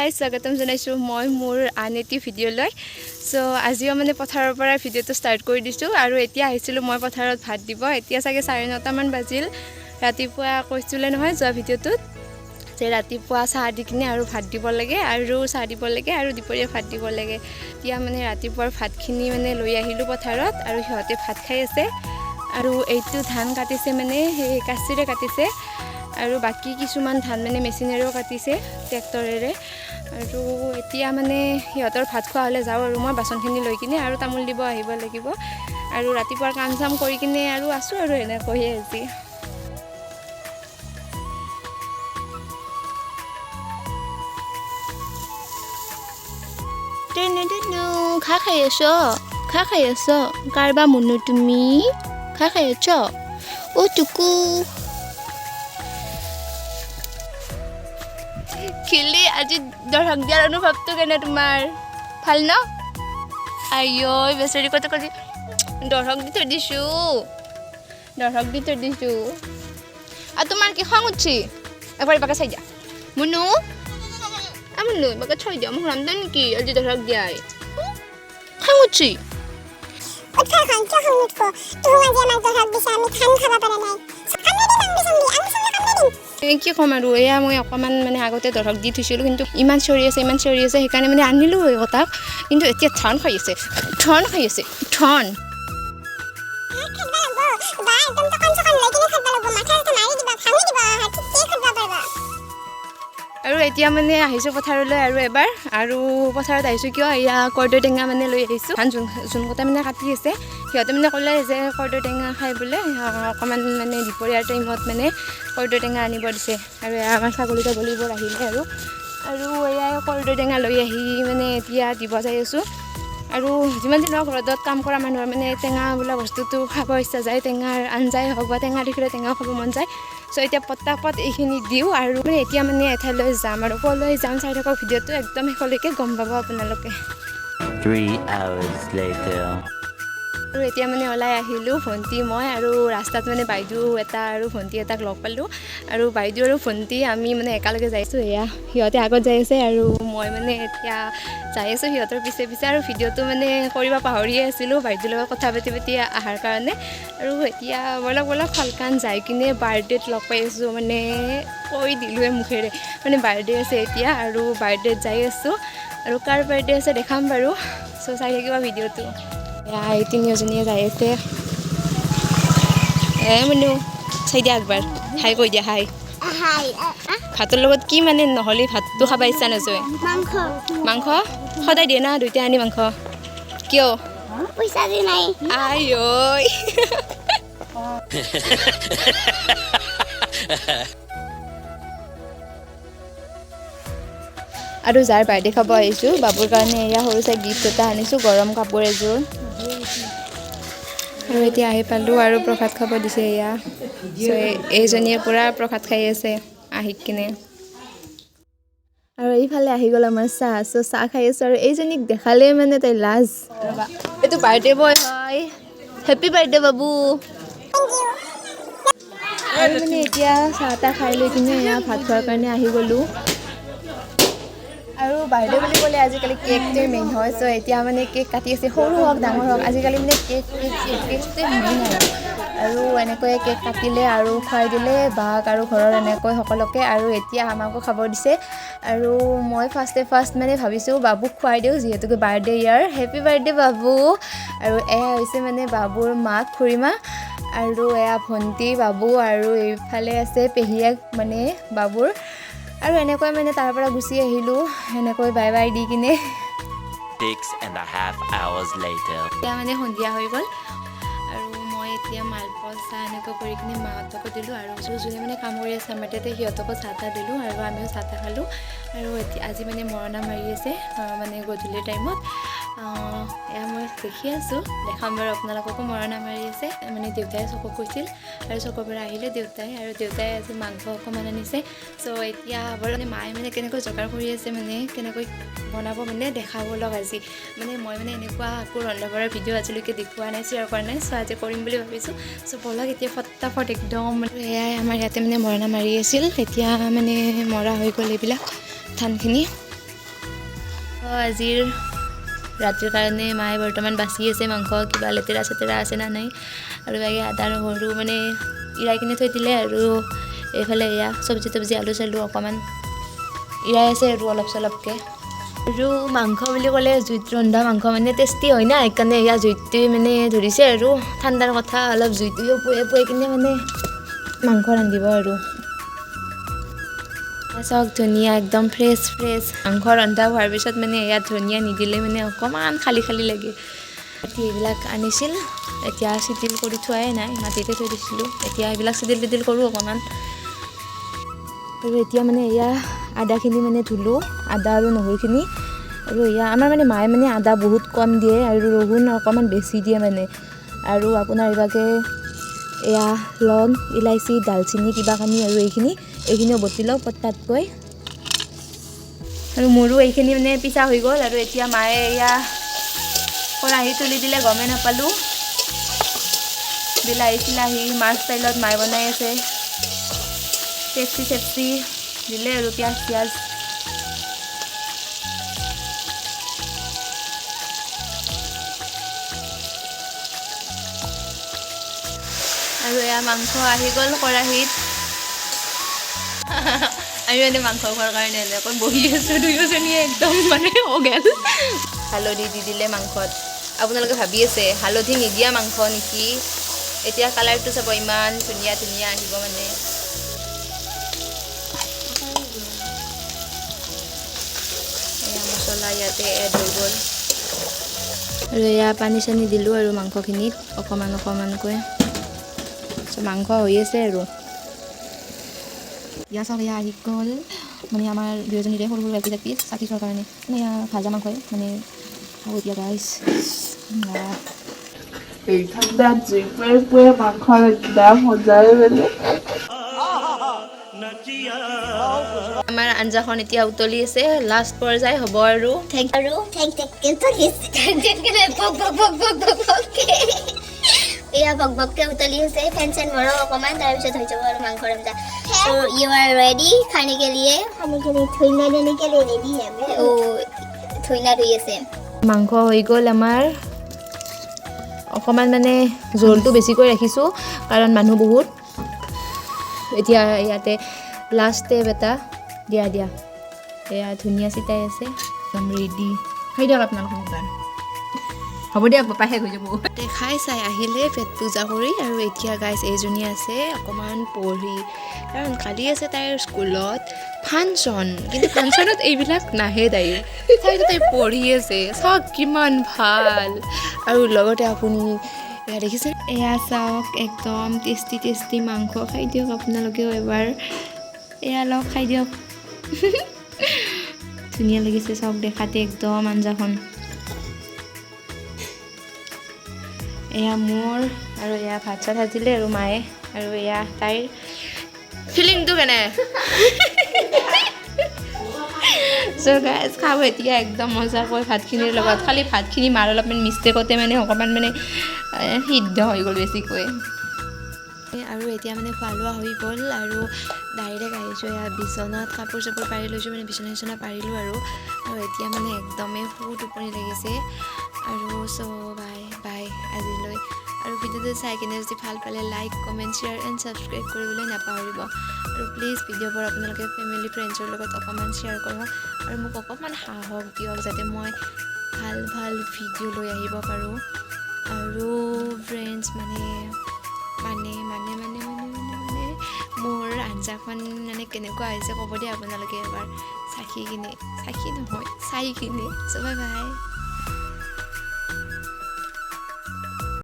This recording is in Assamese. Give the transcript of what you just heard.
গাইজ স্বাগতম জনাইছোঁ মই মোৰ আন এটি ভিডিঅ'লৈ সো আজিও মানে পথাৰৰ পৰা ভিডিঅ'টো ষ্টাৰ্ট কৰি দিছোঁ আৰু এতিয়া আহিছিলোঁ মই পথাৰত ভাত দিব এতিয়া চাগে 9:30 মান বাজিল ৰাতিপুৱা কৈছিলে নহয় যোৱা ভিডিঅ'টোত যে ৰাতিপুৱা চাহ দি কিনে আৰু ভাত দিব লাগে আৰু চাহ দিব লাগে আৰু দুপৰীয়া ভাত দিব লাগে এতিয়া মানে ৰাতিপুৱাৰ ভাতখিনি মানে লৈ আহিলোঁ পথাৰত আৰু সিহঁতে ভাত খাই আছে আৰু এইটো ধান কাটিছে মানে সেই কাচিৰে কাটিছে আৰু বাকি কিছুমান ধান মানে মেচিনেৰেও কাটিছে ট্ৰেক্টৰেৰে আৰু এতিয়া মানে সিহঁতৰ ভাত খোৱা হ'লে যাওঁ আৰু মই বাচনখিনি লৈ কিনে আৰু তামোল দিব আহিব লাগিব আৰু ৰাতিপুৱাৰ কাম চাম কৰি কিনে আৰু আছোঁ আৰু এনেকৈয়ে আজি খা খাই আছ কাৰবা মনো তুমি খা খাই আছ অ' টুকু খিলি আজি দৰক দিয়াৰ অনুভৱটো কেনে তোমাৰ ভাল ন আইঐ বেচেৰি কত কৰি দৰক দি থৈ দিছোঁ আৰু তোমাৰ কি খং উঠছি একবাৰ বাকে চাই দিয়া মুনু আমুনু বাকে থৈ দিয়া মোক ৰান্ধা নেকি আজি দৰক দিয়াই খং উঠছি কি ক'ম আৰু এয়া মই অকণমান মানে আগতে দৰক দি থৈছিলোঁ কিন্তু ইমান চিঞৰি আছে সেইকাৰণে মানে আনিলোঁ তাক কিন্তু এতিয়া ঠন খাই আছে আৰু এতিয়া মানে আহিছোঁ পথাৰলৈ আৰু এবাৰ আৰু পথাৰত আহিছোঁ কিয় এয়া কৰ্দৈ টেঙা মানে লৈ আহিছোঁ ধান যোন কটা মানে কাটি আছে সিহঁতে মানে ক'লে যে কৰ্দৈ টেঙা খাই বোলে অকণমান মানে দুপৰীয়াৰ টাইমত মানে কৰ্দৈ টেঙা আনিব দিছে আৰু আমাৰ ছাগলীবোৰ আহিলে আৰু এয়াই কৰ্দৈ টেঙা লৈ আহি মানে এতিয়া দিব যাই আছোঁ আৰু যিমান যি নহওক ৰ'দত কাম কৰা মানুহৰ মানে টেঙা বোলা বস্তুটো খাব ইচ্ছা যায় টেঙাৰ আঞ্জাই হওক বা টেঙা দেখিলে টেঙাও খাব মন যায় চ' এতিয়া পটাপট এইখিনি দিওঁ আৰু মানে এতিয়া মানে এঠাইলৈ যাম আৰু ক'লৈ যাম চাই থাকক ভিডিঅ'টো একদম শেষলৈকে গম পাব আপোনালোকে 3 hours later আৰু এতিয়া মানে ওলাই আহিলোঁ ভণ্টি মই আৰু ৰাস্তাত মানে বাইদেউ এটা আৰু ভণ্টি এটাক লগ পালোঁ আৰু বাইদেউ আৰু ভণ্টি আমি মানে একেলগে যাইছোঁ এয়া সিহঁতে আগত যাই আছে আৰু মই মানে এতিয়া যাই আছোঁ সিহঁতৰ পিছে আৰু ভিডিঅ'টো মানে কৰিব পাহৰিয়ে আছিলোঁ বাইদেউৰ লগত কথা পাতি অহাৰ কাৰণে আৰু এতিয়া বলক ফালকান যাই কিনে বাৰ্থডেত লগ পাই আছোঁ মানে কৈ দিলোঁৱে মুখেৰে মানে বাৰ্থডে আছে এতিয়া আৰু বাৰ্থডেত যাই আছোঁ আৰু কাৰ বাৰ্থডে আছে দেখাম বাৰু চ' চাই থাকিবা ভিডিঅ'টো এই তিনিওজনীয়ে যাই আছে মনু চাই দিয়া একবাৰ হাই কৈ দিয়া হাই ভাতৰ লগত কি মানে নহ'লে ভাতটো খাব ইচ্ছা নাযায় মাংস সদায় দিয়ে না দুইটা আনি মাংস কিয় পইচা দি নাই আই আৰু যাৰ বাৰ্থডে খাব আহিছোঁ বাবুৰ কাৰণে এয়া সৰু চাই গিফ্ট এটা আনিছোঁ গৰম কাপোৰ এযোৰ আৰু এতিয়া আহি পালোঁ আৰু প্ৰসাদ খাব দিছে এয়া এইজনীয়ে পূৰা প্ৰসাদ খাই আছে আহি কিনে আৰু এইফালে আহি গ'ল আমাৰ চাহ খাই আছোঁ আৰু এইজনীক দেখালে মানে তাই লাজ এইটো বাৰ্থডে বয় হয় হেপী বাৰ্থডে বাবু আৰু মানে এতিয়া চাহ তাহ খাই লৈ কিনে এয়া ভাত খোৱাৰ কাৰণে আহি গ'লোঁ আৰু বাৰ্থডে বুলি ক'লে আজিকালি কেকটোৱে মেইন হয় চ' এতিয়া মানে কেক কাটি আছে সৰু হওক ডাঙৰ হওক আজিকালি মানে কেকটোৱে মেইন আৰু এনেকৈ কেক কাটিলে আৰু খুৱাই দিলে বাক আৰু ঘৰৰ এনেকৈ সকলোকে আৰু এতিয়া আমাকো খাব দিছে আৰু মই ফাৰ্ষ্ট মানে ভাবিছোঁ বাবুক খুৱাই দিওঁ যিহেতুকে বাৰ্থডে ইয়াৰ হেপী বাৰ্থডে বাবু আৰু এয়া হৈছে মানে বাবুৰ মাক খুৰীমা আৰু এয়া ভণ্টি বাবু আৰু এইফালে আছে পেহীয়েক মানে বাবুৰ আৰু এনেকৈ মানে তাৰ পৰা গুচি আহিলোঁ এনেকৈ বাই বাই দি কিনে 6.5 hours later এতিয়া মানে সন্ধিয়া হৈ গ'ল আৰু মই এতিয়া মালপোৱা চাহ এনেকৈ কৰি কিনে মাহঁতকো দিলোঁ আৰু যোনে মানে কাম কৰি আছে আমাৰ তাতে সিহঁতকো চাহ তাহ দিলোঁ আৰু আমিও চাহ তাহ খালোঁ আৰু এতিয়া আজি মানে মৰণা মাৰি আছে মানে গধূলি টাইমত এয়া মই দেখি আছোঁ দেখাম বাৰু আপোনালোককো মৰণা মাৰি আছে মানে দেউতাই চকক কৈছিল আৰু চকৰ পৰা আহিলে দেউতাই আজি মাংস অকণমান আনিছে চ' এতিয়া বাৰু মানে মায়ে মানে কেনেকৈ যোগাৰ কৰি আছে মানে কেনেকৈ বনাব মানে দেখাব লগ আজি মানে মই মানে এনেকুৱা একো ৰন্ধা বঢ়াৰ ভিডিঅ' আজিলৈকে দেখুওৱা নাই শ্বেয়াৰ কৰা নাই চ' আজি কৰিম বুলি ভাবিছোঁ চ' ব'লক এতিয়া ফটাফট একদম এয়াই আমাৰ ইয়াতে মানে মৰণা মাৰি আছিল এতিয়া মানে মৰা হৈ গ'ল এইবিলাক ধানখিনি আজিৰ ৰাতিৰ কাৰণে মায়ে বৰ্তমান বাচি আছে মাংস কিবা লেতেৰা চেতেৰা আছে না নাই আৰু বাকী আদা নহৰু মানে ইৰাই কিনে থৈ দিলে আৰু এইফালে এয়া চব্জি তব্জি আলু চালু অকণমান ইৰাই আছে আৰু অলপ চলপকৈ আৰু মাংস বুলি ক'লে জুইত ৰন্ধা মাংস মানে টেষ্টি হয় না সেইকাৰণে এয়া জুইটো মানে ধৰিছে আৰু ঠাণ্ডাৰ কথা অলপ জুইটো পুৱাই কিনে মানে মাংস ৰান্ধিব আৰু চাওক ধনিয়া একদম ফ্ৰেছ মাংস ৰন্ধা হোৱাৰ পিছত মানে ইয়াত ধনিয়া নিদিলে মানে অকণমান খালী খালী লাগে এইবিলাক আনিছিল এতিয়া চিটিল কৰি থোৱাই নাই মাটিতে থৈ দিছিলোঁ এতিয়া এইবিলাক চিটিল টিটিল কৰোঁ অকণমান আৰু এতিয়া মানে এয়া আদাখিনি মানে ধুলোঁ আদা আৰু নহৰুখিনি আৰু এয়া আমাৰ মানে মায়ে মানে আদা বহুত কম দিয়ে আৰু ৰহুন অকণমান বেছি দিয়ে মানে আৰু আপোনাৰ এইভাগে এয়া লং ইলাইচি দালচিনি কিবা কানি আৰু এইখিনিও বটি লওঁ পটাতকৈ আৰু মোৰো এইখিনি মানে পিছা হৈ গ'ল আৰু এতিয়া মায়ে এয়া কেৰাহী তুলি দিলে গমেই নাপালোঁ বিলাহী চিলাহী মাছ ষ্টাইলত মায়ে বনাই আছে পেপচি দিলে আৰু পিঁয়াজ আৰু এয়া মাংস আহি গ'ল কেৰাহীত আমি মানে মাংস খোৱাৰ কাৰণে এনেকৈ বহি আছোঁ দুয়োজনীয়ে একদম মানে অগেল হালধি দি দিলে মাংসত আপোনালোকে ভাবি আছে হালধি নিদিয়া মাংস নেকি এতিয়া কালাৰটো চাব ইমান ধুনীয়া আহিব মানে এয়া মছলা ইয়াতে এড হৈ গ'ল আৰু এয়া পানী চানী দিলোঁ আৰু মাংসখিনিত অকণমানকৈ মাংস হৈ আছে আৰু ইয়া চাওক এয়া আহি গ'ল মানে আমাৰ দুয়োজনীৰে সৰু পিছ চাকিচৰ কাৰণে মানে এয়া ভাজা মাংস মানে খাব এতিয়া গাইছ এই ঠাণ্ডাত জুই পুৱে মাংস ৰান্ধা মজাই বেলেগ আমাৰ আঞ্জাখন এতিয়া উতলি আছে লাষ্ট পৰ্যায় হ'ব আৰু এয়া ভক-ভককে উতলি আছে ফেন চেন মৰক অকণমান তাৰপিছত হৈ যাব আৰু মাংস আঞ্জা so you are ready खाने के लिए थुइना देने के लिए रेडी है ओ थुइना ধুই আছে মাংস হৈ গ'ল আমাৰ অকণমান মানে জোলটো বেছিকৈ ৰাখিছোঁ কাৰণ মানুহ বহুত এতিয়া ইয়াতে লাষ্ট ষ্টেপ এটা দিয়া এয়া ধুনীয়া চিটাই আছে একদম ৰেডি খাই দিয়ক আপোনালোকে হ'ব দিয়ক পাপাহে হৈ যাব খাই চাই আহিলে পেট পূজা কৰি আৰু এতিয়া গাইজ এইজনী আছে অকণমান পঢ়ি কাৰণ কালি আছে তাইৰ স্কুলত ফাংচন কিন্তু ফাংচনত এইবিলাক নাহে তাই পঢ়ি আছে চাওক কিমান ভাল আৰু লগতে আপুনি এয়া দেখিছে এয়া চাওক একদম টেষ্টি মাংস খাই দিয়ক আপোনালোকেও এবাৰ এয়া লওক খাই দিয়ক ধুনীয়া লাগিছে চাওক দেখাতে একদম আঞ্জাখন এয়া মোৰ আৰু এয়া ভাত চাত ভাজিলে আৰু মায়ে আৰু এয়া তাইৰ ফিলিংটো কেনে চ' গাইজ খাব এতিয়া একদম মজাকৈ ভাতখিনিৰ লগত খালি ভাতখিনি মাৰ অলপমান মিষ্টেকতে মানে অকণমান মানে সিদ্ধ হৈ গ'ল বেছিকৈ আৰু এতিয়া মানে খোৱা লোৱা হৈ গ'ল আৰু ডাইৰেক্ট আহিছোঁ এয়া বিচনাত কাপোৰ চাপোৰ পাৰি লৈছোঁ মানে বিচনা পাৰিলোঁ আৰু এতিয়া মানে একদমেই টোপনি লাগিছে আৰু চ' বাই আজিলৈ আৰু ভিডিঅ'টো চাই কিনে যদি ভাল পালে like comment share and subscribe কৰিবলৈ নাপাহৰিব আৰু প্লিজ ভিডিঅ'বোৰ আপোনালোকে ফেমিলি ফ্ৰেণ্ডছৰ লগত অকণমান শ্বেয়াৰ কৰক আৰু মোক অকণমান সাহস দিয়ক যাতে মই ভাল ভিডিঅ' লৈ আহিব পাৰোঁ আৰু ফ্ৰেণ্ডছ মানে মোৰ আঞ্জাখন মানে কেনেকুৱা হৈছে ক'ব দেই আপোনালোকে এবাৰ চাই কিনে চ' বাই